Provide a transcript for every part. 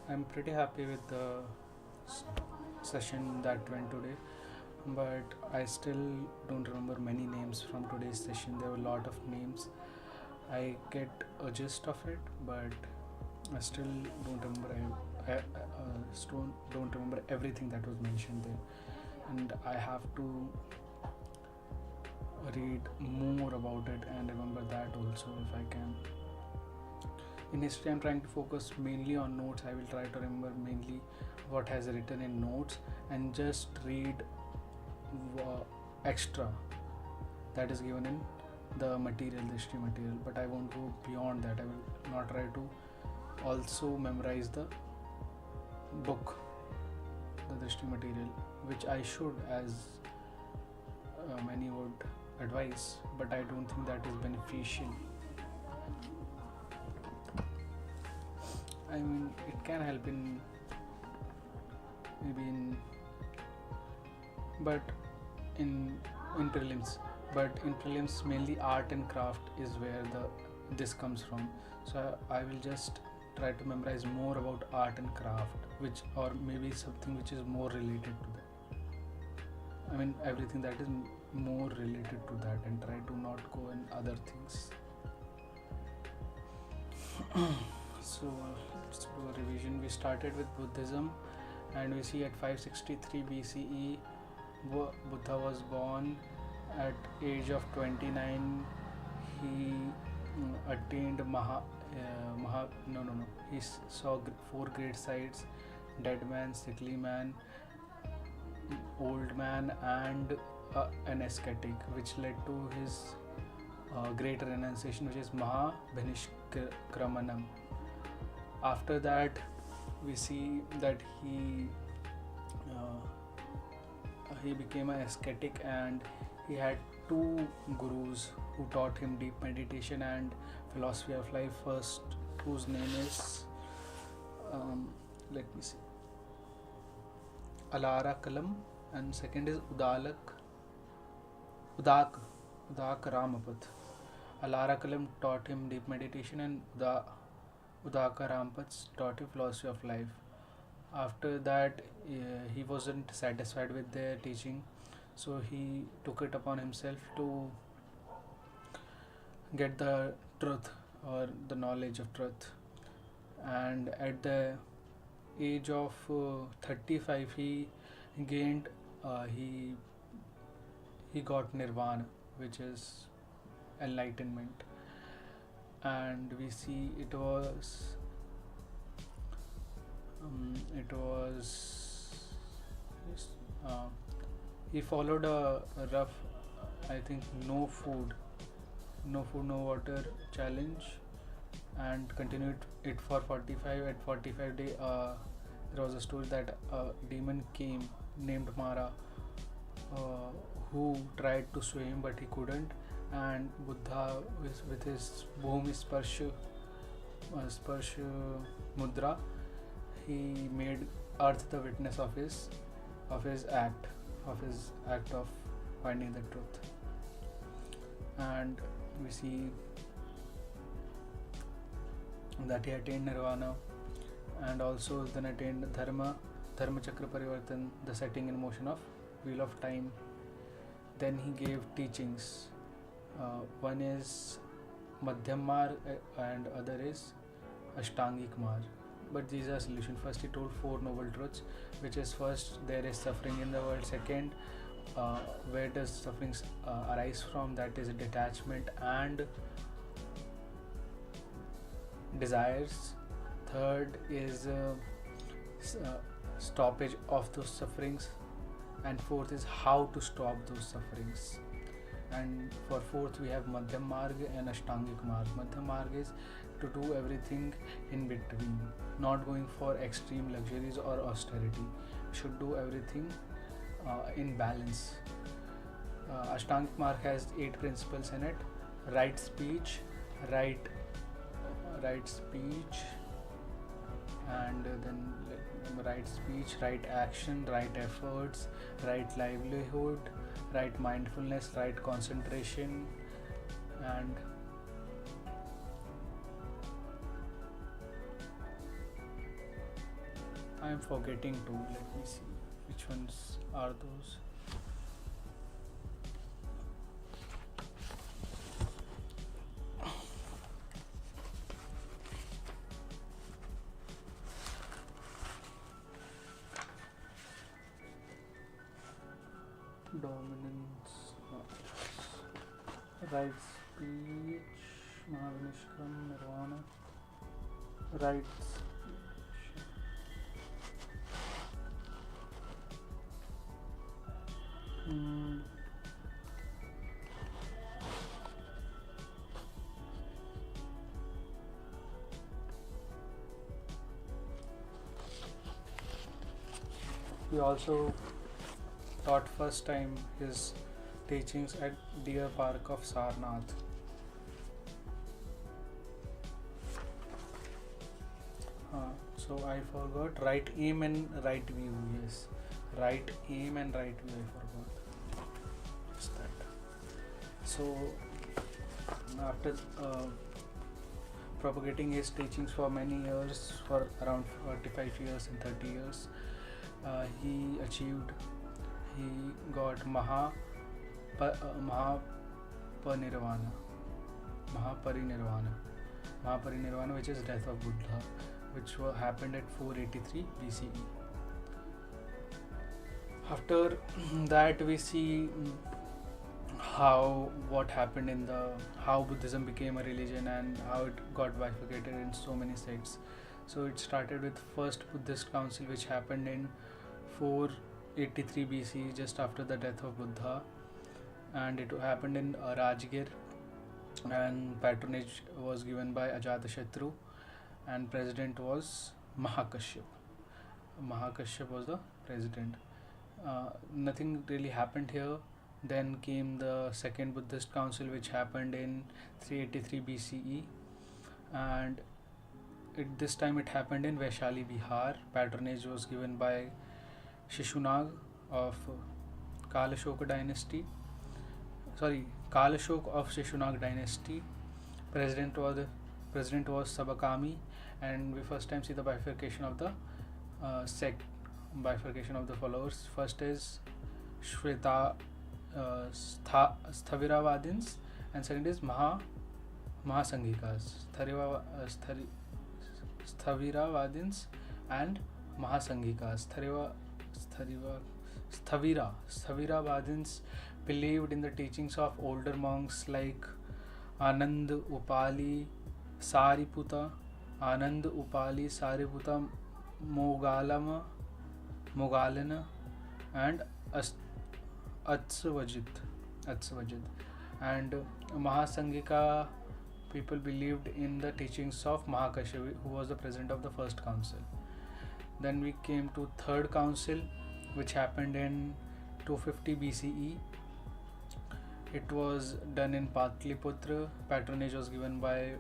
I'm pretty happy with the s- session that went today, but I still don't remember many names from today's session. There were a lot of names. I get a gist of it, but I still don't remember. Still don't remember everything that was mentioned there, and I have to read more about it and remember that also if I can. In history, I'm trying to focus mainly on notes. I will try to remember mainly what has written in notes and just read extra that is given in the material, the history material. But I won't go beyond that. I will not try to also memorize the book, the history material, which I should, as many would advise, but I don't think that is beneficial. I mean, it can help in maybe in, but in in prelims, but in prelims mainly art and craft is where the this comes from. So I will just try to memorize more about art and craft, which or maybe something which is more related to that. I mean everything that is more related to that, and try to not go in other things. So let's do a revision. We started with Buddhism, and we see at 563 BCE Buddha was born. At age of 29, he attained He saw four great sights: dead man, sickly man, old man, and an ascetic, which led to his great renunciation, which is Mahabhinishkramanam. After that, we see that he became an ascetic, and he had two gurus who taught him deep meditation and philosophy of life. First, whose name is let me see, Alara Kalam, and second is Udak Ramapat. Alara Kalam taught him deep meditation, and Udaka Rampath taught him philosophy of life. After that, he wasn't satisfied with their teaching, so he took it upon himself to get the truth or the knowledge of truth. And at the age of 35, gained he he got nirvana, which is enlightenment. And we see it was yes, uh, he followed a rough, I think, no water challenge, and continued it for 45. At 45 day, there was a story that a demon came named Mara, uh, who tried to sway him but he couldn't, and Buddha with his Bhumi Sparsh Mudra, he made earth the witness of his act of finding the truth. And we see that he attained nirvana, and also then attained dharma chakra parivartan, the setting in motion of wheel of time. Then he gave teachings. One is madhyam marg, and other is ashtangik marg. But these are solution. First he told four noble truths, which is: first, there is suffering in the world; second, where does suffering arise from, that is detachment and desires; third is stoppage of those sufferings; and fourth is how to stop those sufferings. And for fourth, we have madhyam marg and ashtangik marg. Madhyam marg is to do everything in between, not going for extreme luxuries or austerity. We should do everything in balance. Ashtangik marg has 8 principles in it: right speech, right right speech, and then right speech, right action, right efforts, right livelihood, right mindfulness, right concentration, and I'm forgetting to. Let me see which ones are those. Dominance, right speech, Mahavinishkram, Nirvana, right speech. Hmm. He also taught first time his teachings at Deer Park of Sarnath. So I forgot right aim and right view. Yes, right aim and right view. I forgot. Just that. So after propagating his teachings for many years, for around 45 years and 30 years, he achieved. He got Mahaparinirvana, Mahaparinirvana, which is death of Buddha, which happened at 483 BCE. After that, we see what happened in how Buddhism became a religion and how it got bifurcated in so many sects. So it started with first Buddhist council, which happened in 483 BC, just after the death of Buddha, and it happened in Rajgir, and patronage was given by Ajatashatru, and president was Mahakashyap. Mahakashyap was the president. Nothing really happened here. Then came the second Buddhist council, which happened in 383 BCE, and this time it happened in Vaishali, Bihar. Patronage was given by Shishunag of Kalashoka dynasty. Kalashok of Shishunag dynasty. President was Sabakami, and we first time see the bifurcation of the sect, bifurcation of the followers. First is Shweta Sthaviravadins, and second is Mahasanghikas. Sthaviravadins and Mahasanghikas. Sthaviravadins believed in the teachings of older monks like Anand Upali Sariputa, Mogalana, and Atsvajit. And Mahasangika people believed in the teachings of Mahakashyap, who was the president of the first council. Then we came to third council, which happened in 250 BCE. It was done in Patliputra. Patronage was given by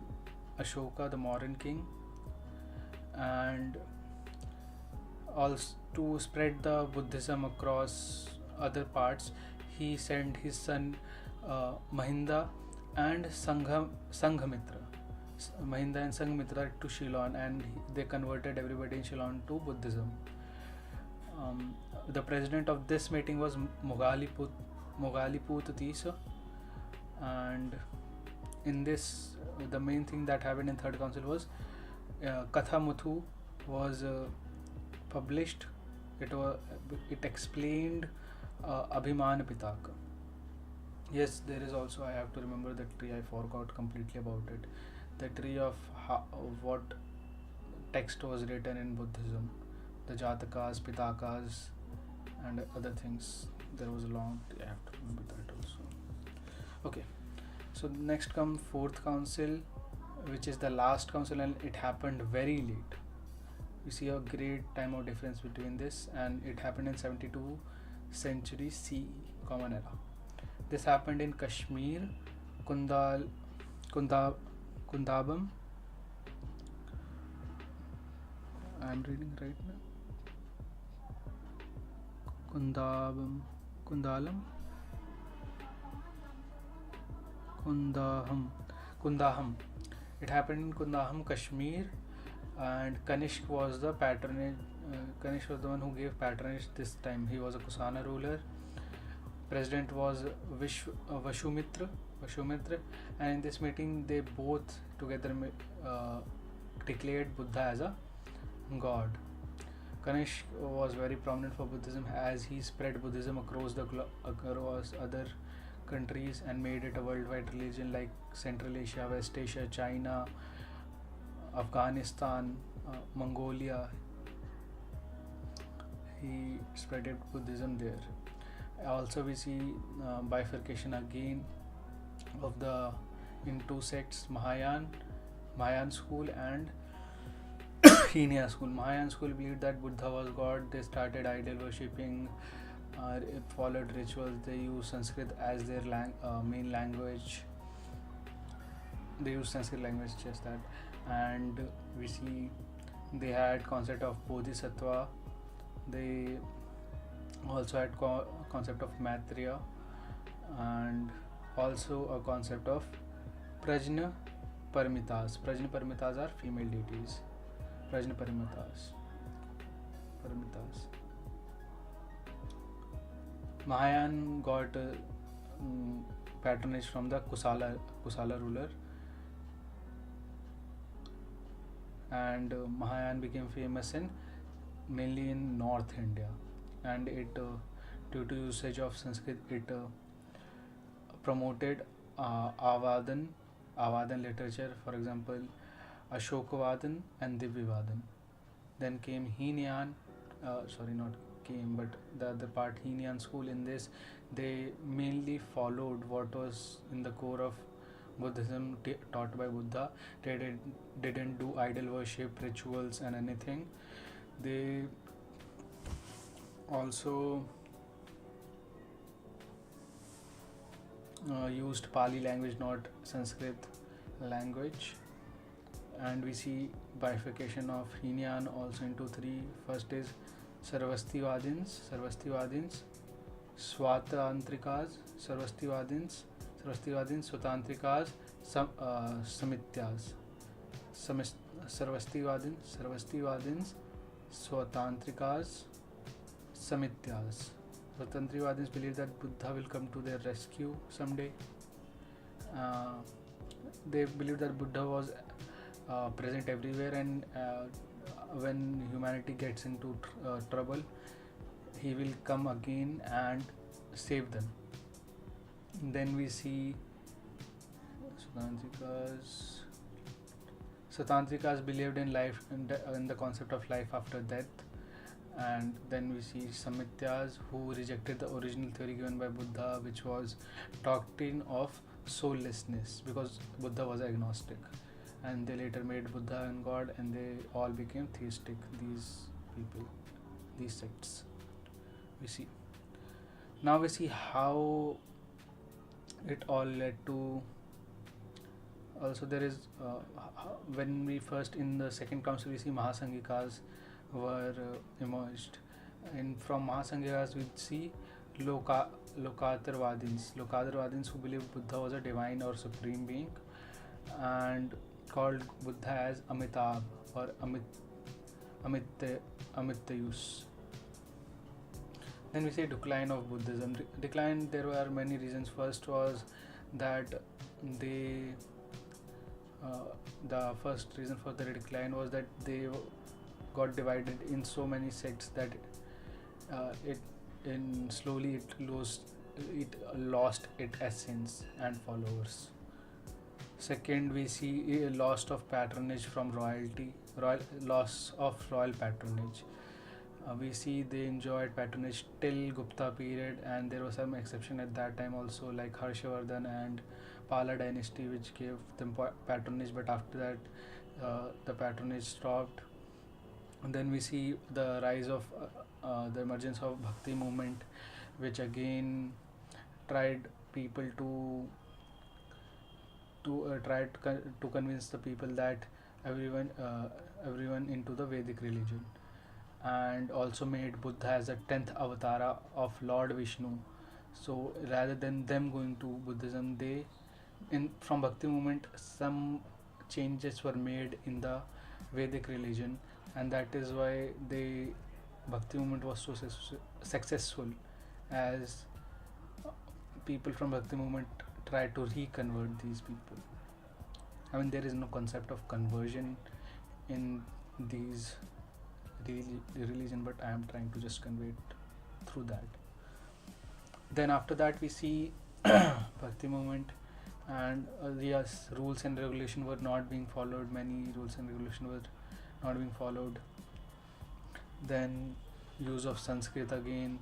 Ashoka, the Mauryan king, and also to spread the Buddhism across other parts, he sent his son Mahinda and Sanghamitra to Shillong, and they converted everybody in Shillong to Buddhism. The president of this meeting was Mogaliput Tisa, and in this, the main thing that happened in third council was Katha Muthu was published. It explained Abhiman Pitaka. Yes, there is also, I have to remember that tree, I forgot completely about it. The tree of what text was written in Buddhism, the Jatakas, Pitakas, and other things. There was a long tree, I have to remember that also. Okay, so next come fourth council, which is the last council, and it happened very late. We see a great time of difference between this, and it happened in 72 century CE, Common Era. This happened in Kashmir, Kundabam. I'm reading right now. Kundaham. It happened in Kundaham, Kashmir, and Kanishk was the Kanishk was the one who gave patronage this time. He was a Kusana ruler. President was Vashumitra, and in this meeting they both together declared Buddha as a god. Kanishk was very prominent for Buddhism as he spread Buddhism across other countries and made it a worldwide religion like Central Asia, West Asia, China, Afghanistan, Mongolia. He spread Buddhism there. Also, we see bifurcation again of the in two sects: Mahayan school, and Henia school. Mahayan school believed that Buddha was God. They started idol worshipping, followed rituals. They used Sanskrit as their main language. They used Sanskrit language, just that. And we see they had concept of Bodhisattva. They also had concept of Maitreya, and also a concept of Prajna Paramitas. Prajna Paramitas are female deities. Prajna Paramitas. Mahayan got patronage from the Kusala ruler, and Mahayan became famous mainly in North India, and it due to usage of Sanskrit, it promoted Avadan literature, for example Ashokavadan and Divyavadan. Then came Heenyan, not came, but the other part, Heenyan school. In this, they mainly followed what was in the core of Buddhism taught by Buddha. They didn't do idol worship, rituals, and anything. They also used Pali language, not Sanskrit language. And we see bifurcation of Heenyan also into three. First is Sarvastivadins, Swatantrikas, Sarvastivadins, Swatantrikas, Samityas. Sarvastivadins, Swatantrikas, Samityas. Swatantrivadins believe that Buddha will come to their rescue someday. They believe that Buddha was present everywhere, and when humanity gets into trouble, he will come again and save them. Then we see Satantrikas believed in life, in the concept of life after death. And then we see Samityas, who rejected the original theory given by Buddha, which was doctrine of soullessness, because Buddha was agnostic. And they later made Buddha and God, and they all became theistic. These people, these sects. We see. Now we see how it all led to. Also, there is when we first in the second council, we see Mahasanghikas were emerged, and from Mahasanghikas we see Lokatarvadins who believe Buddha was a divine or supreme being, and called Buddha as Amitabh or Amitayus. Then we say decline of Buddhism. Decline, there were many reasons. First was that the first reason for the decline was that they got divided in so many sects that slowly it lost its essence and followers. Second, we see a loss of patronage from royalty, loss of royal patronage. We see they enjoyed patronage till Gupta period, and there was some exception at that time also, like Harshavardhan and Pala dynasty, which gave them patronage, but after that the patronage stopped. And then we see the rise of the emergence of Bhakti movement, which again tried people to convince the people that everyone into the Vedic religion, and also made Buddha as a 10th avatara of Lord Vishnu. So rather than them going to Buddhism, from Bhakti movement some changes were made in the Vedic religion, and that is why the Bhakti movement was so successful, as people from Bhakti movement try to reconvert these people. I mean, there is no concept of conversion in these religion, but I am trying to just convey it through that. Then after that we see Bhakti movement, and yes, rules and regulation were not being followed. Many rules and regulation were not being followed. Then use of Sanskrit again,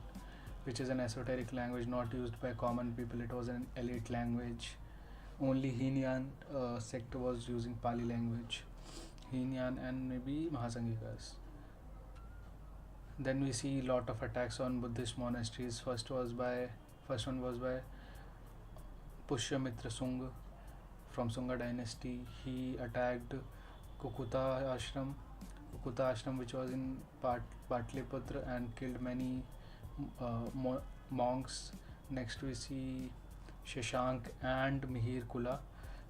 which is an esoteric language not used by common people. It was an elite language. Only Heenyan sect was using Pali language. Heenyan and maybe Mahasanghikas. Then we see lot of attacks on Buddhist monasteries. First one was by Pushyamitra Sungha from Sungha dynasty. He attacked Kukuta ashram, which was in Patliputra, and killed many monks. Next we see Shashank and Mihir Kula.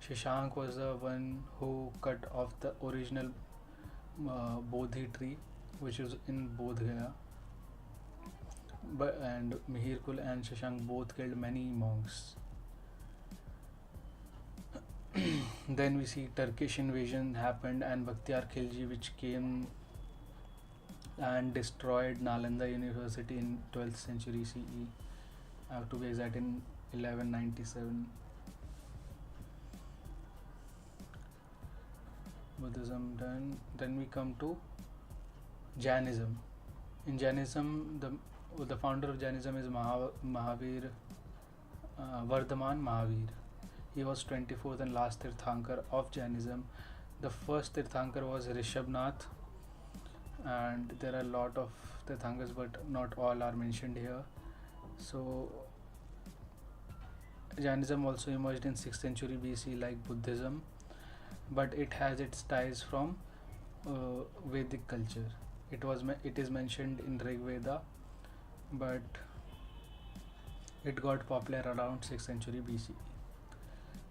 Shashank was the one who cut off the original Bodhi tree, which is in Bodh Gaya. And Mihir Kula and Shashank both killed many monks. Then we see Turkish invasion happened, and Bakhtiyar Khilji, which came and destroyed Nalanda University in 12th century CE. I have to be exact, in 1197. Buddhism done. Then we come to Jainism. In Jainism, the founder of Jainism is Mahavir, Vardhaman Mahavir. He was 24th and last Tirthankar of Jainism. The first Tirthankar was Rishabhnath, and there are a lot of Tirthankars, but not all are mentioned here. So Jainism also emerged in 6th century BC like Buddhism, but it has its ties from Vedic culture. It is mentioned in Rig Veda, but it got popular around 6th century BC.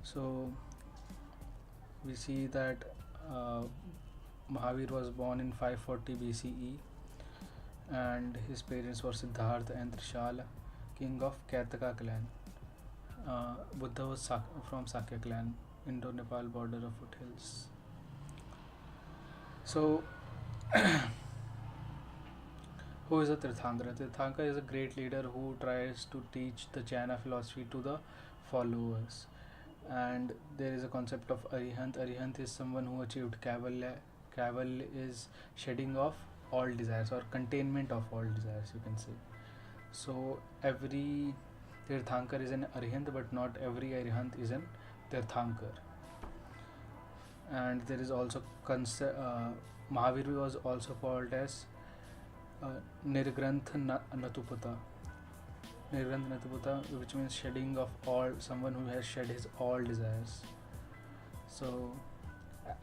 So we see that Mahavir was born in 540 BCE, and his parents were Siddhartha and Trishala, king of Kaitaka clan. Buddha was from Sakya clan, Indo-Nepal border of foothills. So who is a Tirthankara? Tirthankara is a great leader who tries to teach the Jaina philosophy to the followers. And there is a concept of Arihant. Arihant is someone who achieved Kaivalya. Kaivalya is shedding of all desires, or containment of all desires, you can say. So every Tirthankar is an Arihant, but not every Arihant is an Tirthankar. And there is also Mahavir was also called as Nirgranth Natupata. Nirgranth Natupata, which means shedding of all, someone who has shed his all desires. So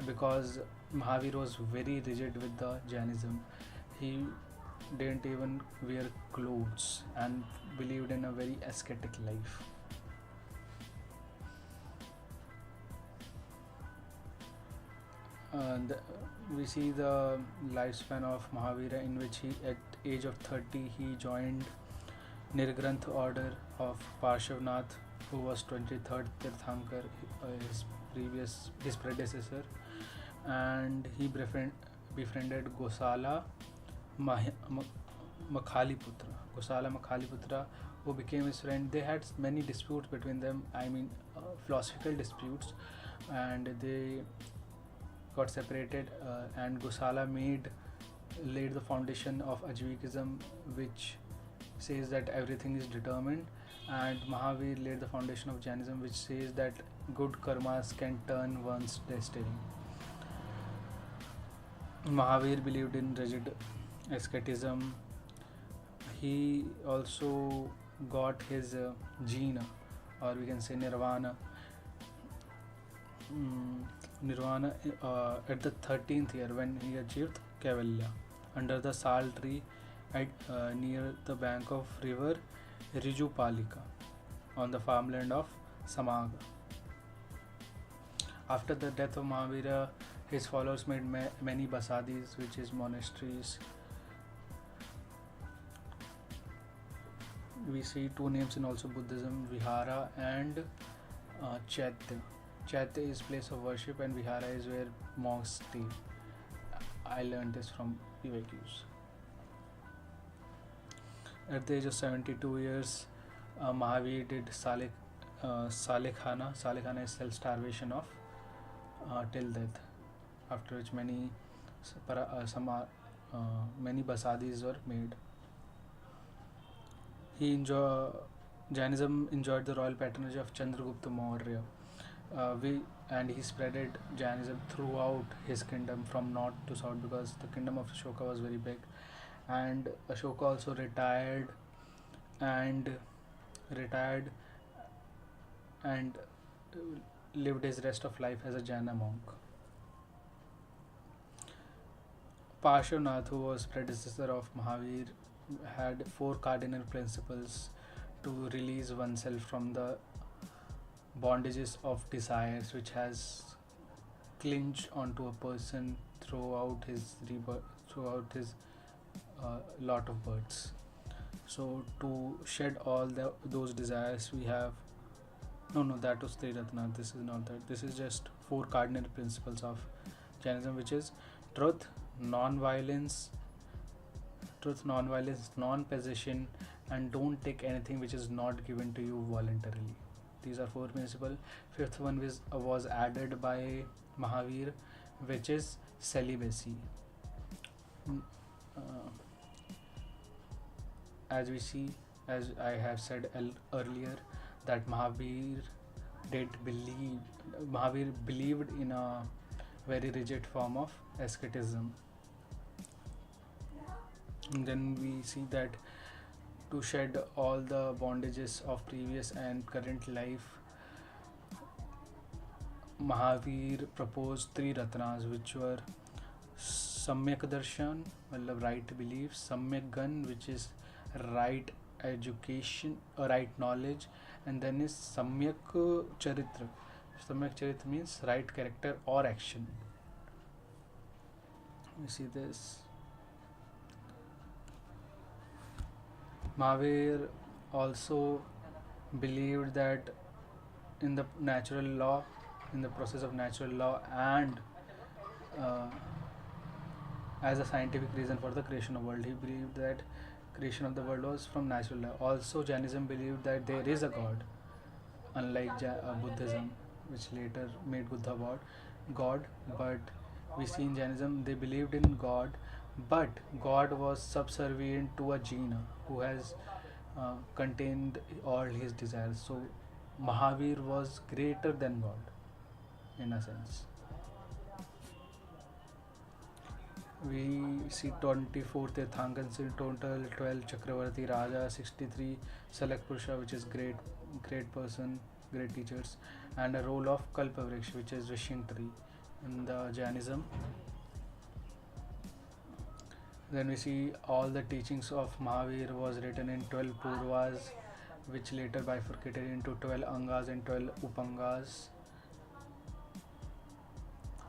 because Mahavir was very rigid with the Jainism, he didn't even wear clothes and believed in a very ascetic life. We see the lifespan of Mahavira, in which he, at age of 30, he joined Nirgranth order of Parshavnath, who was 23rd Tirthankar, his predecessor, and he befriended Gosala Makhaliputra, who became his friend. They had many disputes between them, philosophical disputes, and they got separated, and Gosala laid the foundation of Ajvikism, which says that everything is determined, and Mahavir laid the foundation of Jainism, which says that good karmas can turn one's destiny. Mahavir believed in rigid asceticism. He also got his jina, or we can say nirvana at the 13th year, when he achieved Kaivalya under the sal tree near the bank of river Rijupalika on the farmland of Samaga. After the death of Mahavira, His followers made many basadis, which is monasteries. We see two names in also Buddhism, Vihara and Chaitya. Chaitya is place of worship and Vihara is where monks stay. I learned this from PYQs. At the age of 72 years, Mahavir did Salekhana. Salekhana is self-starvation of till death. After which many basadis were made. Jainism enjoyed the royal patronage of Chandragupta Maurya. And he spreaded Jainism throughout his kingdom from north to south, because the kingdom of Ashoka was very big, and Ashoka also retired and lived his rest of life as a Jaina monk. Parshvanath, who was predecessor of Mahavir, had four cardinal principles to release oneself from the bondages of desires which has clinged onto a person throughout his lot of births. So to shed all those desires, we have that was Triratna. This is not that. This is just four cardinal principles of Jainism, which is truth, non-violence, non-possession, and don't take anything which is not given to you voluntarily. These are four principles. Fifth one was added by Mahavir, which is celibacy. As we see, as I have said earlier, that Mahavir believed in a very rigid form of asceticism. And then we see that to shed all the bondages of previous and current life, Mahavir proposed three ratnas, which were Samyak Darshan, right belief, Samyak Gan, which is right education or right knowledge, and then is Samyak Charitra. Samyak Charitra means right character or action. You see this. Mahavir also believed that in the natural law, in the process of natural law, and as a scientific reason for the creation of world. He believed that creation of the world was from natural law. Also, Jainism believed that there is a God, unlike Buddhism, which later made Buddha God. But we see in Jainism they believed in God, but God was subservient to a Jina who has contained all his desires. So Mahavir was greater than God, in a sense. We see 24 Tirthankars in total, 12 Chakravarti Raja, 63 Salak Purusha, which is great person, great teachers, and a role of Kalpavriksha, which is wishing tree in the Jainism. Then we see all the teachings of Mahavir was written in 12 Purvas, which later bifurcated into 12 Angas and 12 Upangas.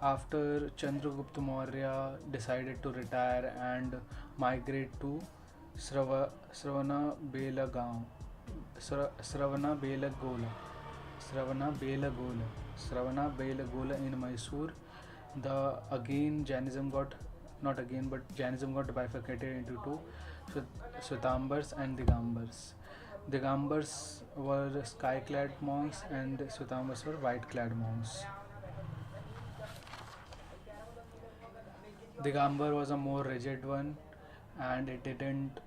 After Chandragupta Maurya decided to retire and migrate to Sravana Belagola in Mysore, Jainism got bifurcated into two, Swetambars and Digambars. Digambars were sky-clad monks and Swetambars were white-clad monks. Digambar was a more rigid one, and it didn't.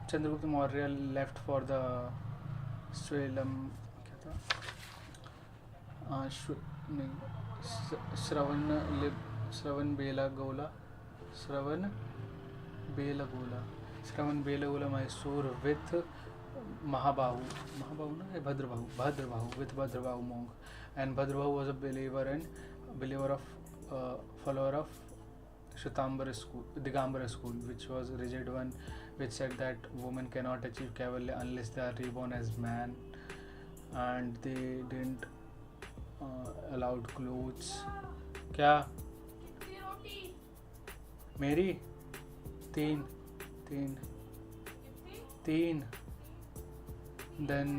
Chandragupta Maurya left for the Shravan Belagola, Mysore with Bhadrabahu monk, and Bhadrabahu was a follower of Digambara school, which was a rigid one, which said that women cannot achieve Kaivalya unless they are reborn as man, and they didn't allowed clothes. क्या मेरी तीन तीन तीन. Then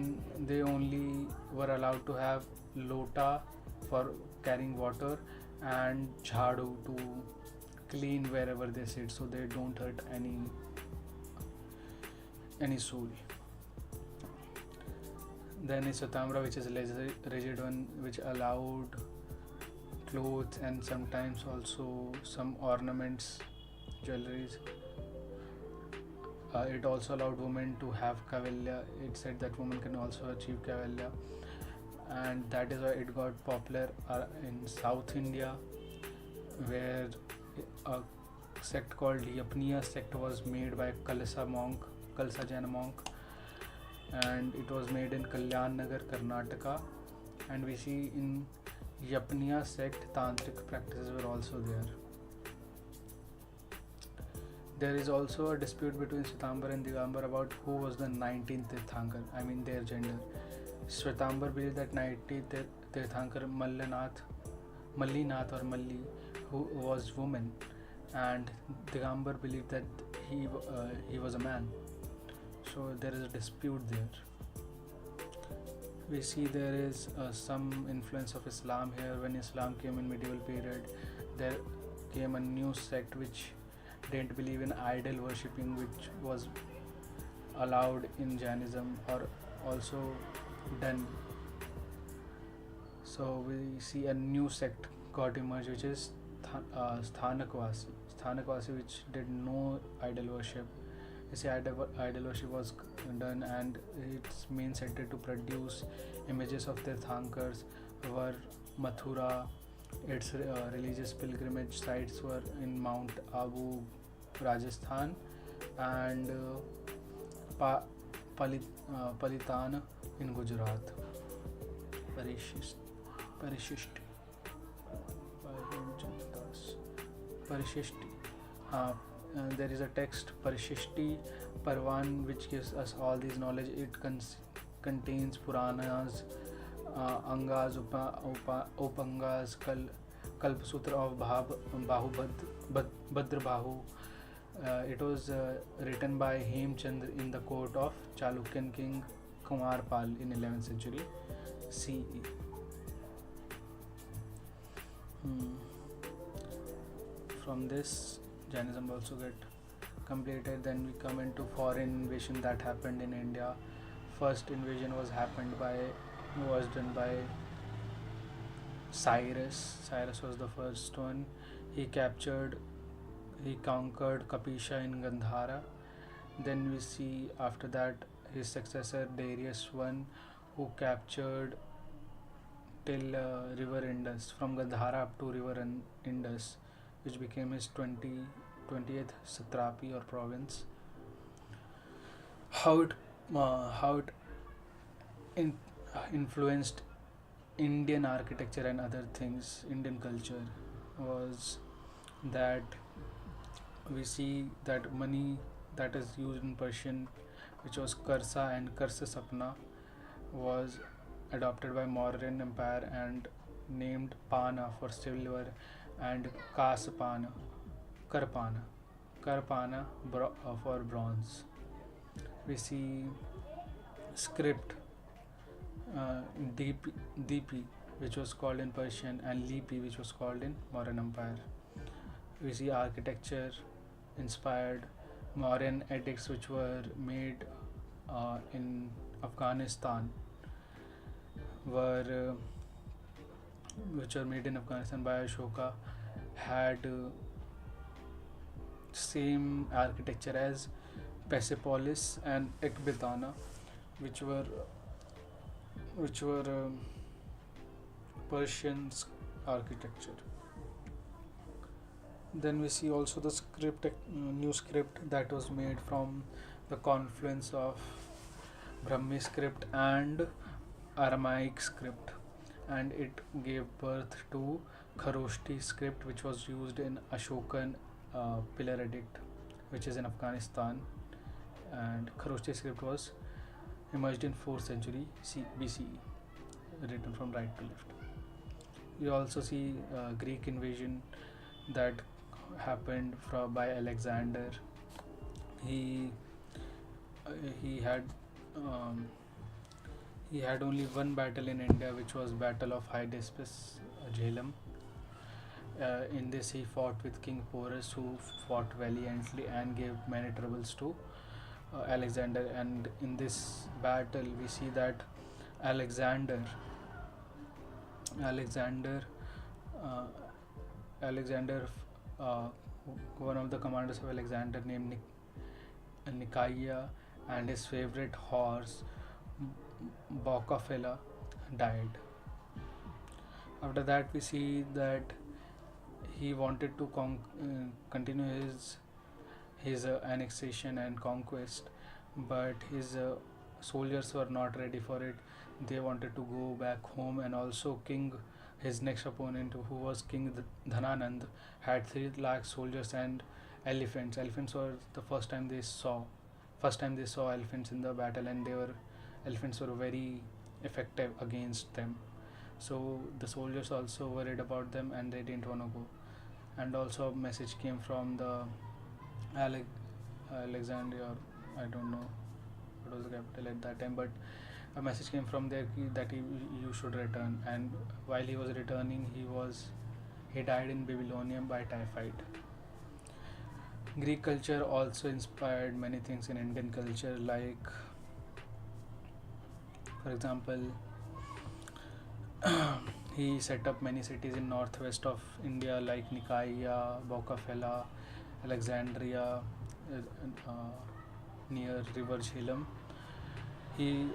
they only were allowed to have lota for carrying water and jhadu to clean wherever they sit, so they don't hurt any soul. Then is Satamra, which is a rigid one, which allowed clothes and sometimes also some ornaments, jewelries. It also allowed women to have kavalya. It said that women can also achieve kavalya, and that is why it got popular in South India, where a sect called Yapniya sect was made by Kalsa Jain monk, and it was made in Kalyan Nagar, Karnataka. And we see in Yapniya sect tantric practices were also there. There is also a dispute between Shwetambar and Digambar about who was the 19th Tirthankar, I mean their gender. Shwetambar believed that 19th Tirthankar Mallinath or Malli, who was woman, and Digambar believed that he was a man. So there is a dispute there. We see there is some influence of Islam here. When Islam came in medieval period, there came a new sect which didn't believe in idol worshipping, which was allowed in Jainism or also done. So we see a new sect got emerged, which is Sthanakvasi, which did no idol worship. You see, idol worship was done, and its main center to produce images of Tirthankars were Mathura. Its religious pilgrimage sites were in Mount Abu, Rajasthan, and Palitan in Gujarat. Parishishti. There is a text Parishishti Parvan which gives us all these knowledge. It contains Puranas, Angas, Upangas, Kalpasutra of Bhadrabahu. It was written by Hemchand in the court of Chalukyan king Kumarpal in 11th century CE. From this, Jainism also get completed. Then we come into foreign invasion that happened in India. First invasion was done by Cyrus. Cyrus was the first one. He conquered Kapisha in Gandhara. Then we see after that his successor Darius I, who captured till river Indus, from Gandhara up to river Indus, which became his 20th satrapi or province. How it influenced Indian architecture and other things, Indian culture, was that we see that money that is used in Persian, which was Karsa and Karsa Sapna, was adopted by Mauryan Empire and named Pana for silver and Karpana for bronze. We see script, Deepi, which was called in Persian, and Lipi, which was called in Mauryan Empire. We see architecture inspired Mauryan edicts, which were made in Afghanistan, which were made in Afghanistan by Ashoka, had same architecture as Persepolis and Ekbatana, which were Persian architecture. Then we see also the new script that was made from the confluence of Brahmi script and Aramaic script, and it gave birth to Kharoshti script, which was used in Ashokan Pillar Edict, which is in Afghanistan. And Kharoshti script was emerged in 4th century BCE, written from right to left. You also see Greek invasion that happened by Alexander. He uh, he had um, he had only one battle in India, which was Battle of Hydaspes, Jhelum. In this, he fought with King Porus, who fought valiantly and gave many troubles to Alexander. And in this battle, we see that Alexander, Alexander, uh, Alexander, uh, one of the commanders of Alexander named Nicaea, and his favorite horse Bocafella died. After that, we see that he wanted to continue his annexation and conquest, but his soldiers were not ready for it. They wanted to go back home, and also King, his next opponent, who was King Dhananand, had 3 lakh soldiers and elephants. Elephants were the first time they saw elephants in the battle, and elephants were very effective against them. So the soldiers also worried about them, and they didn't want to go. And also a message came from the Ale- Alexandria, or I don't know what was the capital at that time, but a message came from there that you should return. And while he was returning, he died in Babylonium by typhoid. Greek culture also inspired many things in Indian culture, like, for example, he set up many cities in northwest of India like Nicaea, Bocafella, Alexandria, near River Jhelum. He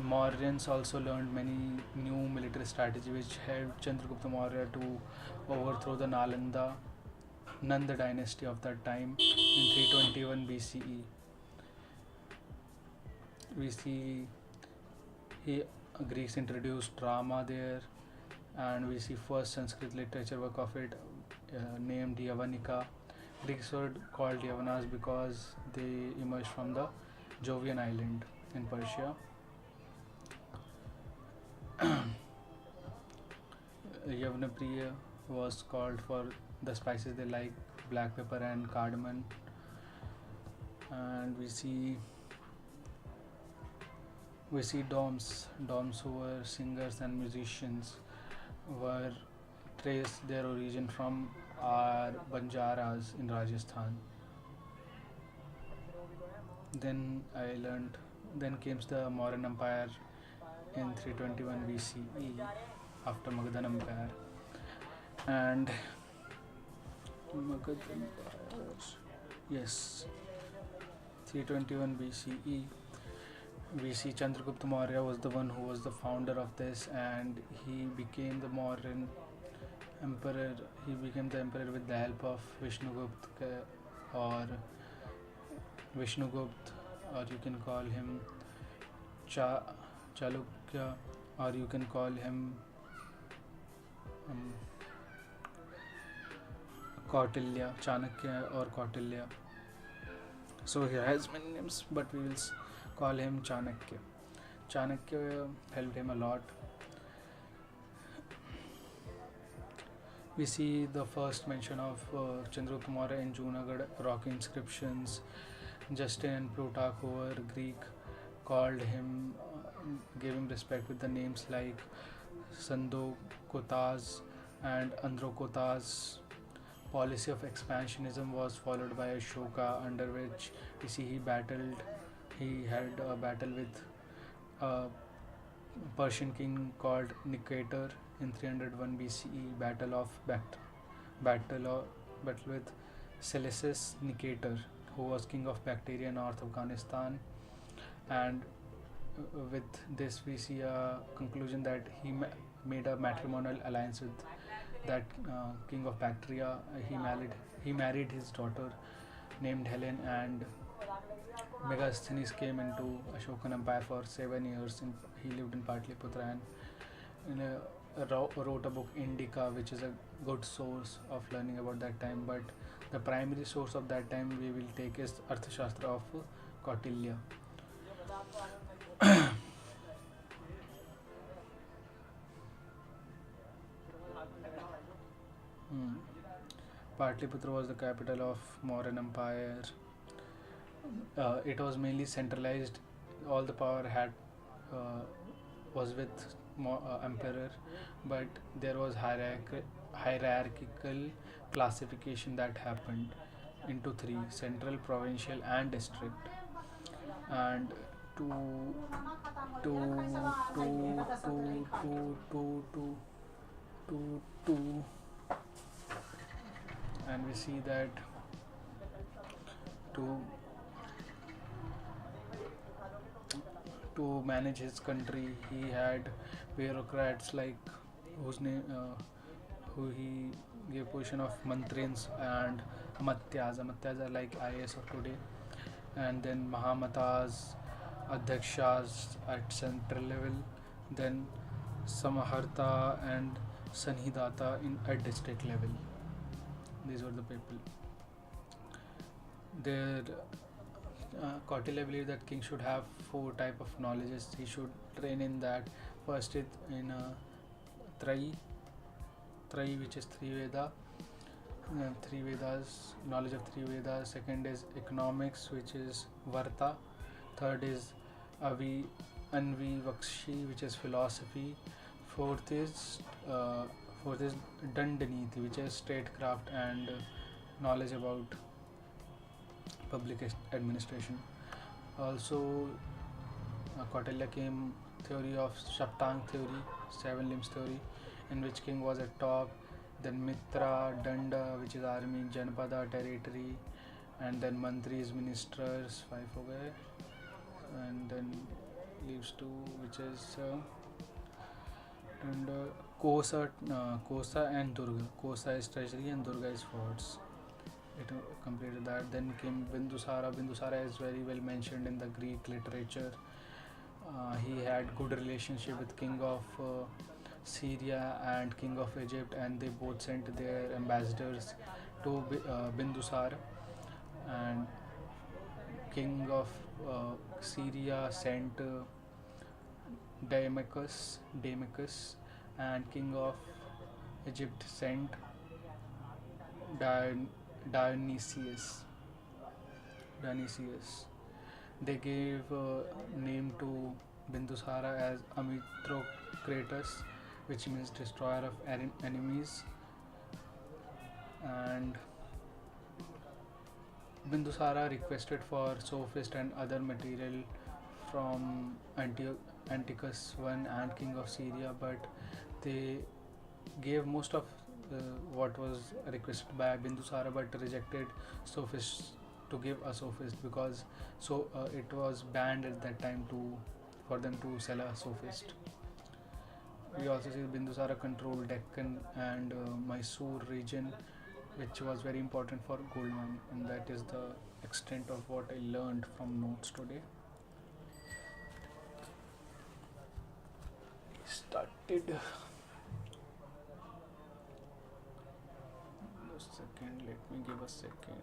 Mauryans also learned many new military strategy which helped Chandragupta Maurya to overthrow the Nanda dynasty of that time in 321 BCE. We see he Greeks introduced drama there, and we see first Sanskrit literature work of it named Yavanika. Greeks were called Yavanas because they emerged from the Jovian island in Persia. Yavnapriya was called for the spices they like, black pepper and cardamom. And we see doms who were singers and musicians, were traced their origin from our Banjaras in Rajasthan. Then I learned. Then came the Mauryan Empire in 321 BCE after Magadhan Empire. And Magad Empire, yes, 321 BCE. We see Chandragupta Maurya was the one who was the founder of this, and he became the Mauryan emperor. He became the emperor with the help of Vishnugupta, or Vishnugupt, or you can call him Cha- Chalukya, or you can call him um, Kautilya, Chanakya, or Kautilya. So he has many names, but we will call him Chanakya. Chanakya helped him a lot. We see the first mention of Chandragupta Maurya in Junagadh rock inscriptions. Justin and Plutarch, who were Greek, called him, gave him respect with the names like Sandokotas and Androkotas. Policy of expansionism was followed by Ashoka, under which we see he had a battle with a Persian king called Nicator in 301 BCE, battle with Seleucus Nicator, who was king of Bactria, North Afghanistan. And with this, we see a conclusion that made a matrimonial alliance with that king of Bactria. He married his daughter named Helen, and Megasthenes came into Ashokan Empire for 7 years. He lived in Patliputra, and wrote a book, Indica, which is a good source of learning about that time. But the primary source of that time we will take is Arthashastra of Kautilya. Hmm. Patliputra was the capital of Mauryan Empire. It was mainly centralized. All the power had uh, was with emperor, but there was hierarchical classification that happened into three: central, provincial, and district. And to to to to and we see that to to manage his country he had bureaucrats like whose name who he gave position of mantrins and amatyas are like IAS of today, and then mahamatas, adhakshas at central level, then samaharta and sanhidata in at district level. These were the people there. Kautilya believed that king should have four type of knowledges. He should train in that. First, it in Trai, Trai which is three Veda, three Vedas, knowledge of three Vedas. Second is economics, which is Varta. Third is Avi Anvivakshi, which is philosophy. Fourth is uh, fourth is Dandaniti, which is statecraft and knowledge about public administration. Also, Kautilya came theory of Saptang theory, seven limbs theory, in which king was at top. Then Mitra, Danda, which is army, Janpada, territory, and then mantris, ministers, five हो गए, and then leaves two, which is and Kosa and Durga. Kosa is treasury and Durga is forts. It completed that. Then came Bindusara. Bindusara is very well mentioned in the Greek literature. He had good relationship with king of Syria and king of Egypt, and they both sent their ambassadors to Bindusara. And king of Syria sent Damachus, and king of Egypt sent Dion- Dionysius. Dionysius. They gave name to Bindusara as Amitrocratus, which means destroyer of enemies. And Bindusara requested for sophist and other material from Antiochus I and king of Syria, but they gave most of what was requested by Bindusara, but rejected sophists to give a sophist because it was banned at that time to for them to sell a sophist. We also see Bindusara controlled Deccan and Mysore region, which was very important for gold mine, and that is the extent of what I learned from notes today. Started. A second, let me give a second.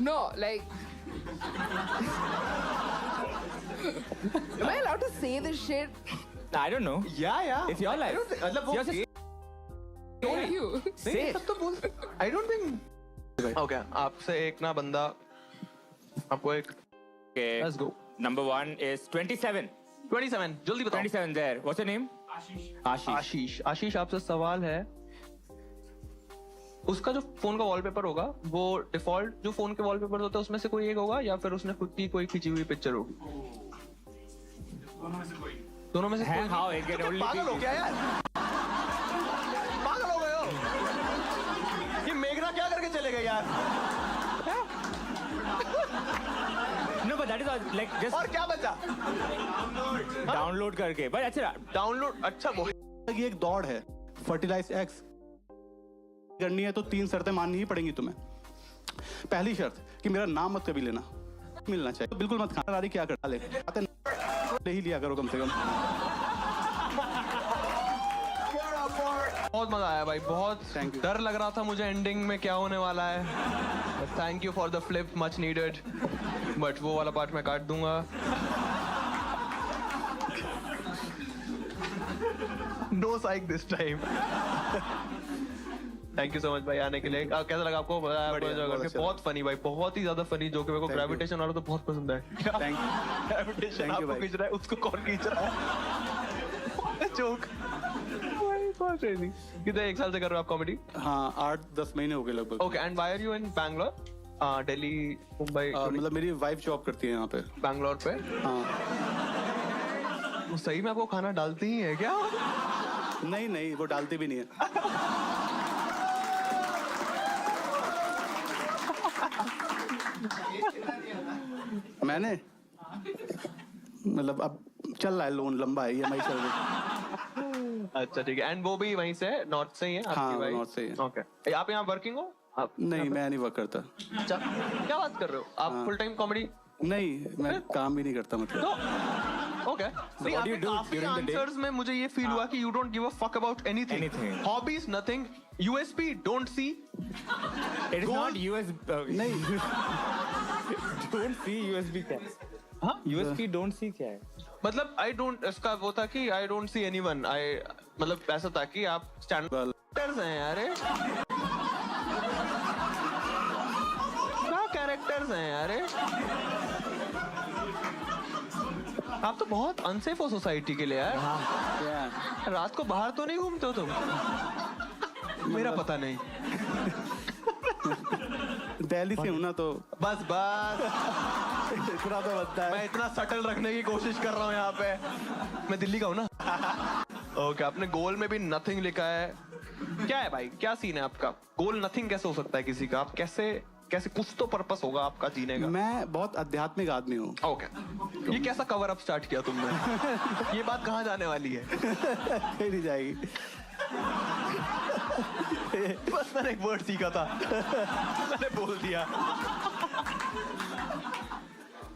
No, like. Am I allowed to say this shit? I don't know. Yeah. It's your life. मतलब वो Yours is- Thank you. Say it. सब तो बोल I don't think okay आपसे एक ना बंदा आपको एक Okay. Let's go. Number 1 is 27. 27 जल्दी बताओ 27 there. What's your name? Ashish. आशीष आपसे सवाल है उसका जो फोन का वॉलपेपर होगा वो डिफॉल्ट जो फोन के वॉलपेपर होता है उसमें से कोई एक होगा या फिर उसने खुद की कोई खींची हुई पिक्चर होगी दोनों में से है, कोई how it can only पागल हो be- क्या यार पागल हो गए हो ये मेघना क्या करके चले गए यार No, but that is all, like just और क्या बचा download करके. But अच्छा. डाउनलोड अच्छा वो ये एक दौड़ है फर्टिलाइज एक्स करनी है तो 3 शर्तें माननी ही पड़ेंगी तुम्हें। पहली शर्त कि मेरा नाम मत कभी लेना, मिलना चाहिए तो बिल्कुल मत खाना। रारी क्या कर ले आते ले ही लिया करो कम से कम। बहुत मजा आया भाई बहुत Thank you. डर लग रहा था मुझे एंडिंग में क्या होने वाला है thank you for the flip much needed but वो वाला पार्ट मैं काट दूंगा no psych this time thank you so much भाई आने के लिए कैसा लगा आपको बढ़िया, बहुत अच्छा बहुत फनी भाई बहुत ही ज्यादा फनी जो कि मेरे को Thank you. ग्रेविटेशन वाला तो बहुत पसंद है thank you gravitation Thank you, आपको भाई। खींच रहा है उसको कौन खींच रहा है जोक बहुत crazy कितने एक साल से कर रहे हो आप कॉमेडी हाँ 8-10 महीने हो गए लगभग। Okay and why are you in Bangalore Delhi Mumbai मतलब मेरी वाइफ जॉब करती है यहाँ पे। बैंगलोर पे हाँ वो सही में आपको खाना डालती ही है क्या नहीं वो डालती भी नहीं है। मैंने मतलब अब चल रहा है लोन लंबा है EMI चल रही। अच्छा ठीक है एंड वो भी वहीं से नॉर्थ से ही है हाँ, आपकी वाइफ नॉर्थ से ही है। ओके आप यहाँ वर्किंग हो आप नहीं मैं नहीं वर्क करता। अच्छा क्या बात कर रहे हो आप हाँ। फुल टाइम कॉमेडी नहीं मैं काम भी नहीं करता मतलब। तो ओके नहीं what do you do काफी during the day? आंसर्स में मुझे ये फील हुआ कि you don't give a fuck about anything Anything. Hobbies nothing USP don't see It is Goal- not US. नहीं Don't see USB क्या? हाँ USB don't see क्या है? मतलब आई डोंट इसका वो था कि I don't see anyone I मतलब ऐसा था कि आप स्टैंडर्ड्स हैं यार ये। क्या कैरेक्टर्स हैं यार ये? आप तो बहुत अनसेफ हो सोसाइटी के लिए यार क्या रात को बाहर तो नहीं घूमते हो तुम मेरा पता नहीं दिल्ली से हूँ ना तो बस बस इतना तो बनता मैं है। इतना सटल रखने की कोशिश कर रहा हूँ यहाँ पे मैं दिल्ली का हूँ ना ओके आपने गोल में भी नथिंग लिखा है क्या है भाई क्या सीन है आपका गोल नथिंग कैसे हो सकता है किसी का आप कैसे कैसे कुछ तो पर्पस होगा आपका जीने का मैं बहुत आध्यात्मिक आदमी हूँ। ओके ये कैसा कवर अप स्टार्ट किया तुमने ये बात कहाँ जाने वाली है कहीं नहीं जाएगी। बस मैंने एक वर्ड सीखा था मैंने बोल दिया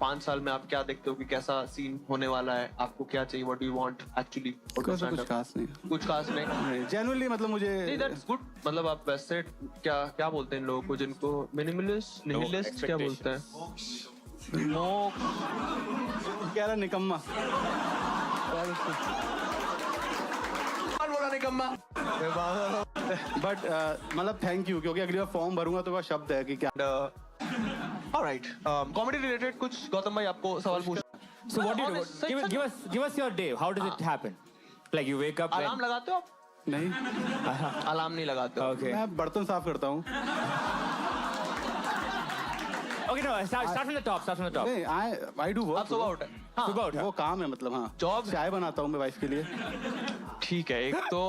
5 साल में आप क्या देखते हो कि कैसा सीन होने वाला है आपको क्या चाहिए what do you want actually कुछ खास नहीं कुछ खास नहीं जेन्युइनली मतलब नहीं मुझे दैट्स गुड मतलब आप वैसे क्या क्या बोलते हैं इन लोगों को जिनको मिनिमलिस्ट निहिलिस्ट क्या बोलते हैं मोक कह रहा निकम्मा। कौन बोला निकम्मा बट मतलब थैंक यू क्योंकि अगली बार फॉर्म भरूंगा तो वह शब्द है कि क्या ऑलराइट कॉमेडी रिलेटेड कुछ गौतम भाई आपको सवाल पूछ So what do you do? Honest, Give us your day. How does it happen? Like you wake up. Alarm लगाते हो आप नहीं अलार्म नहीं लगाते हो Okay. मैं बर्तन साफ करता हूँ। Okay, no. Start from the top. Start from the top. नहीं आई डू आप सुबह वर्क उठे हाँ सुबह उठा. वो काम है मतलब हाँ Job? चाय बनाता हूँ मैं वाइफ के लिए। ठीक है एक तो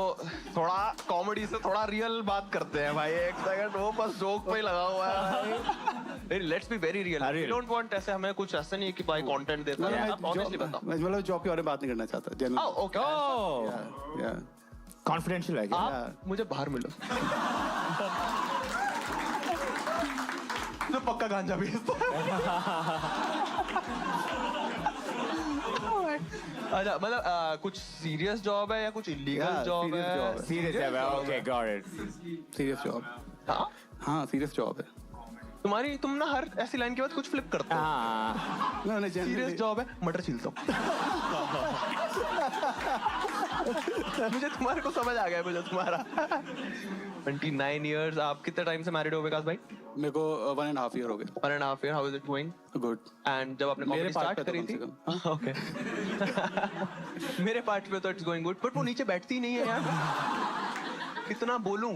थोड़ा कॉमेडी से थोड़ा रियल बात करते हैं भाई एक सेकंड वो बस जोक पे ही लगा हुआ है let's be very real we real. Don't want ऐसे हमें कुछ ऐसा नहीं है कि भाई कंटेंट देता मतलब है आप ऑनेस्टली बताओ मैं मतलब जॉब के बारे में बात नहीं करना चाहता जेन्युइनली। ओके Oh, या confidential, I guess. आप मुझे बाहर मिलो तो पक्का गांजा बेचता अच्छा मतलब कुछ सीरियस जॉब है या कुछ इलीगल Yeah, जॉब serious है job है। Serious, yeah. Okay, got it. Serious job. हाँ हाँ सीरियस जॉब है। तुम ना हर ऐसी लाइन के बाद कुछ फ्लिप करते हो। मैंने सीरियस जॉब है, मटर छीलता हूँ। मुझे तुम्हारे को समझ आ गया, मुझे तुम्हारा। 29 years, आप कितने टाइम से मैरिड हो विकास भाई? मेरे को 1.5 year हो गए। 1.5 year, how is it going? Good. And जब आपने मेरे कॉमेडी part स्टार्ट पे तो करी कम थी, से कम, ओके। मेरे पार्ट पे तो इट्स गोइंग गुड, बट वो नीचे बैठती नहीं है यार। कितना बोलूं?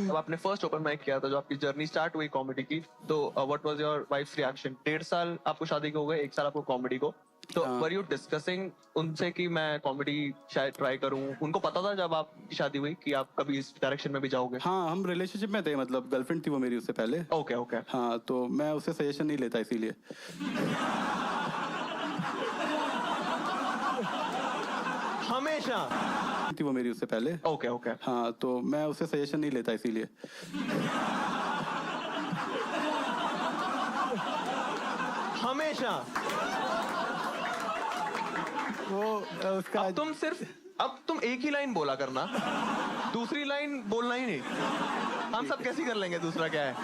अब आपने फर्स्ट ओपन माइक किया था, जो आपकी जर्नी स्टार्ट हुई कॉमेडी की, तो what was your wife's reaction? 1.5 साल आपको शादी को हो गए, 1 साल आपको कॉमेडी को, तो वर यू डिस्कसिंग उनसे कि मैं कॉमेडी शायद ट्राई करूं? उनको पता था जब आपकी शादी हुई कि आप कभी इस डायरेक्शन में भी जाओगे? हाँ, हम रिलेशनशिप में थे, मतलब गर्लफ्रेंड थी वो मेरी उससे पहले। Okay okay. हाँ, तो मैं उससे सजेशन नहीं लेता इसीलिए। हमेशा थी वो मेरी उससे पहले। Okay okay. हाँ, तो मैं उससे सजेशन नहीं लेता इसीलिए। हमेशा वो उसका अब तुम एक ही लाइन बोला करना, दूसरी लाइन बोलना ही नहीं। हम सब कैसे कर लेंगे? दूसरा क्या है?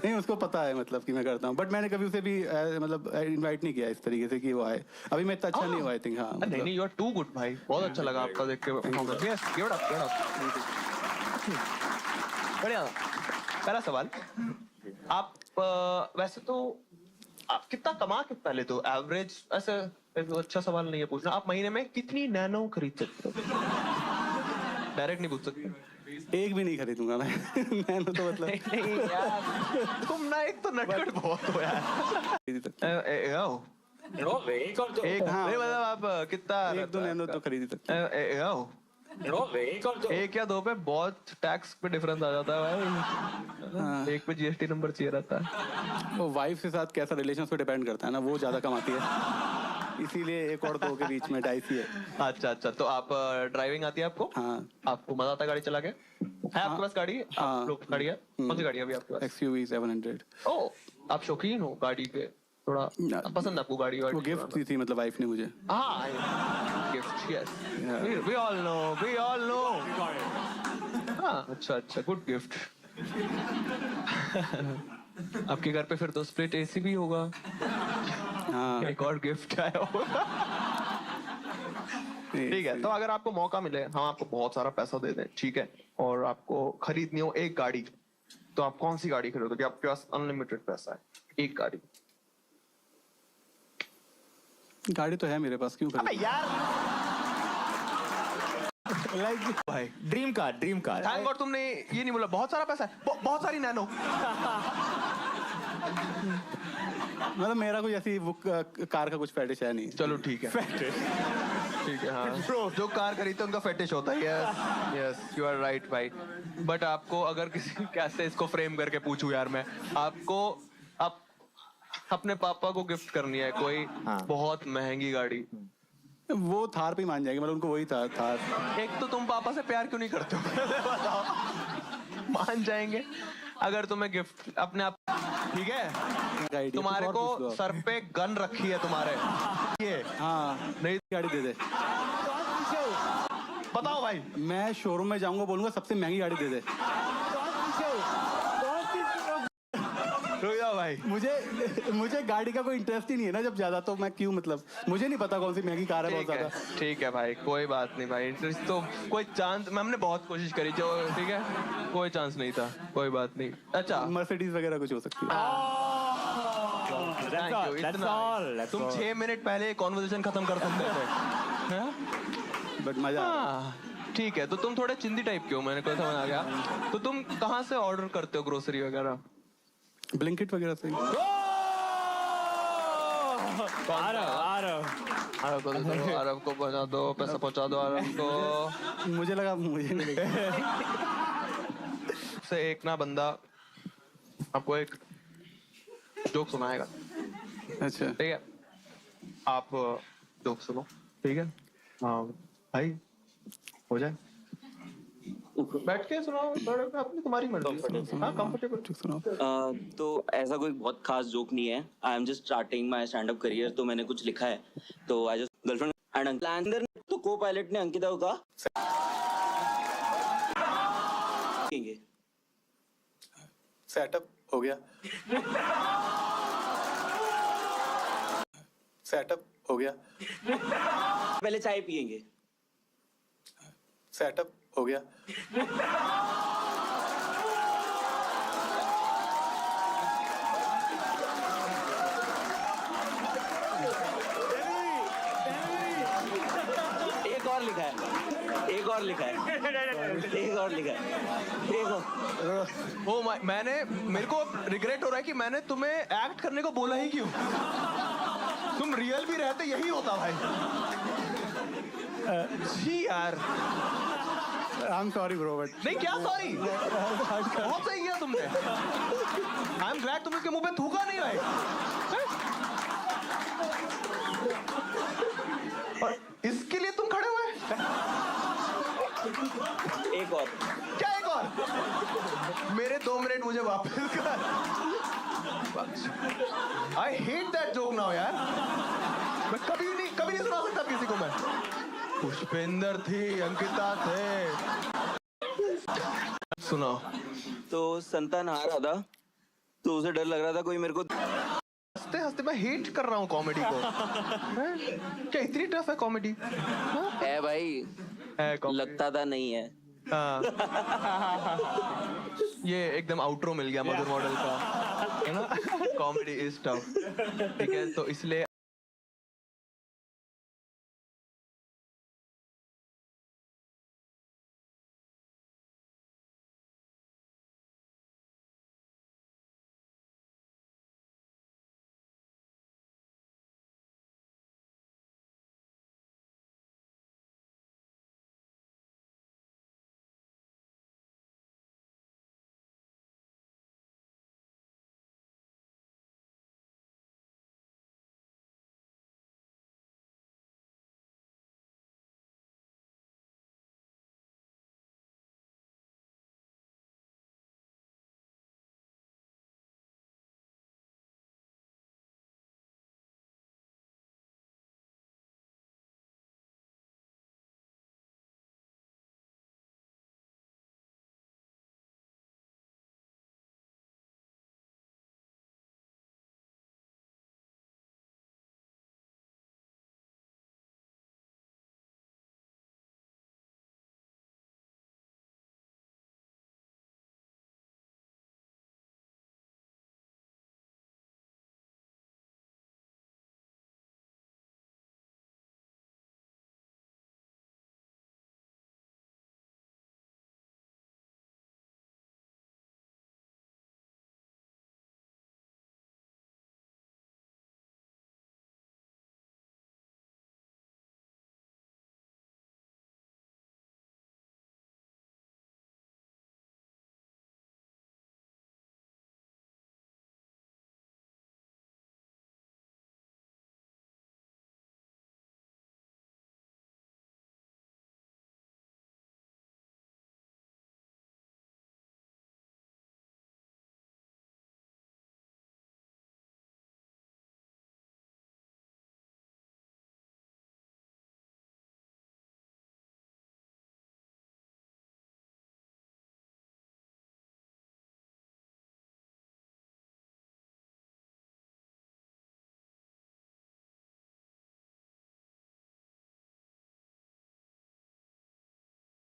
नहीं, उसको पता है मतलब कि मैं करता हूँ, बट मैंने कभी उसे भी मतलब इनवाइट नहीं किया इस तरीके से कि वो आए। अभी मैं इतना अच्छा नहीं हुआ, आई थिंक। हाँ, नहीं नहीं, यू आर टू गुड भाई, बहुत अच्छा लगा आपका देख के। Yes, give it up, give it up. बढ़िया। पहला सवाल, आप वैसे तो आप कितना लेते हो एवरेज? ऐसे अच्छा सवाल नहीं है पूछना। आप महीने में कितनी नैनो खरीद सकते हो? डायरेक्ट नहीं पूछ सकते। एक भी नहीं खरीदूंगा मैं। मैंने तो मतलब नहीं यार, तुम ना एक तो नटखट बहुत हो यार। एक, हाँ, नहीं मतलब आप कितना? 1-2 नैनो तो खरीद ही सकते। एक या दो पे बहुत टैक्स पे डिफरेंस आ जाता है भाई। एक पे जीएसटी नंबर चाहिए रहता है। वो वाइफ के साथ कैसा रिलेशन पे डिपेंड करता है ना, वो ज्यादा कमाती है, इसीलिए 1 और 2 के बीच में डाइसी है। अच्छा अच्छा, तो आप ड्राइविंग आती है आपको? हाँ। आपको मजा आता है गाड़ी चला के? है आपके पास गाड़ी? हाँ। आप लोग गाड़ी है? कौन सी गाड़ी है अभी आपके पास? XUV 700। ओह, आप शौकीन हो गाड़ी के? थोड़ा पसंद है आपको गाड़ी? वो गिफ्ट दी थी मतलब वाइफ ने मुझे। हाँ, gift, yes, we all know. हाँ, अच्छा अच्छा, गुड गिफ्ट। आपके घर पे फिर तो स्प्लिट एसी भी होगा। हाँ, एक और गिफ्ट आया होगा। ठीक है, तो अगर आपको मौका मिले, हम आपको बहुत सारा पैसा दे दें, ठीक है, और आपको खरीदनी हो एक गाड़ी, तो आप कौन सी गाड़ी खरीदोगे? आपके पास अनलिमिटेड पैसा है, एक गाड़ी। गाड़ी तो है मेरे पास, क्यों अबे यार, लाइक भाई ड्रीम कार थैंक गॉड तुमने ये नहीं बोला बहुत सारा पैसा है, बहुत सारी नैनो। मतलब मेरा कोई ऐसी वो कार का कुछ फेटिश है नहीं। चलो ठीक है, ठीक है। हाँ, जो कार खरीदते उनका फेटिश होता है। यस, यू आर राइट भाई। बट आपको अगर किसी कैसे इसको फ्रेम करके पूछूं यार मैं, आपको आप अपने पापा को गिफ्ट करनी है कोई बहुत महंगी गाड़ी, वो थार पे ही मान जाएंगे, मतलब उनको वही थार। एक तो तुम पापा से प्यार क्यों नहीं करते हो? बताओ, मान जाएंगे अगर तुम्हें गिफ्ट अपने आप, ठीक है? तुम्हारे को सर पे गन रखी है तुम्हारे, ये हाँ, नई गाड़ी दे दे। बताओ भाई, मैं शोरूम में जाऊंगा, बोलूंगा सबसे महंगी गाड़ी दे दे। रुक जाओ भाई, मुझे गाड़ी का कोई इंटरेस्ट ही नहीं है ना जब ज्यादा, तो मैं क्यों, मतलब मुझे नहीं पता कौन सी महंगी कार है बहुत ज्यादा। ठीक है भाई, कोई बात नहीं भाई, इंटरेस्ट तो कोई चांस, हमने बहुत कोशिश करी जो, ठीक है, कोई चांस नहीं था, कोई बात नहीं। अच्छा, मर्सिडीज वगैरह कुछ हो सकती है। तुम 6 मिनट पहले कॉन्वर्सेशन खत्म कर सकते थे, बट मजा ठीक है। तो तुम थोड़े चिंदी टाइप के हो, मैंने कोई समझ आ गया। तो तुम कहाँ से ऑर्डर करते हो ग्रोसरी वगैरह? ब्लिंकिट वगैरह से। अरब को पहुंचा दो, पैसा पहुंचा दो अरब को। मुझे लगा मुझे नहीं लगा। से एक ना बंदा आपको एक जोक सुनाएगा, अच्छा ठीक है? आप जोक सुनो, ठीक है? हाँ भाई, हो जाए, बैठ के सुनाओ, अपनी तुम्हारी मर्जी। हाँ, कंफर्टेबल। तो ऐसा कोई बहुत खास जोक नहीं है। I am just starting my stand up career, तो मैंने कुछ लिखा है, तो आई जस्ट गर्लफ्रेंड एंड अंदर तो को पायलट ने अंकिता को कहा सेटअप हो गया। सेटअप हो गया। पहले चाय पियेंगे। सेटअप हो गया। एक और लिखा है, एक और लिखा है, एक और लिखा है, एक और। ओ मैंने मेरे को रिग्रेट हो रहा है कि मैंने तुम्हें एक्ट करने को बोला ही क्यों। तुम रियल भी रहते यही होता भाई। जी यार I am sorry bro but नहीं क्या सॉरी, बहुत सही किया तुमने। आई एम ग्लैड तुम इसके मुंह पे थूका नहीं भाई। और इसके लिए तुम खड़े हुए। एक और। क्या एक और? मेरे 2 मिनट मुझे वापस कर। I hate that joke now यार। मैं कभी नहीं सुना सकता किसी को। मैं पुष्पेंद्र थी, अंकिता थे। सुनाओ। तो संता नहा रहा था तो उसे डर लग रहा था कोई मेरे को। हंसते हंसते मैं हेट कर रहा हूँ कॉमेडी को। हैं? क्या इतनी टफ है कॉमेडी? है भाई, है comedy। लगता था नहीं है। हाँ। ये एकदम आउटरो मिल गया मधुर मॉडल का, है ना? Comedy is tough. ठीक है, तो इसलिए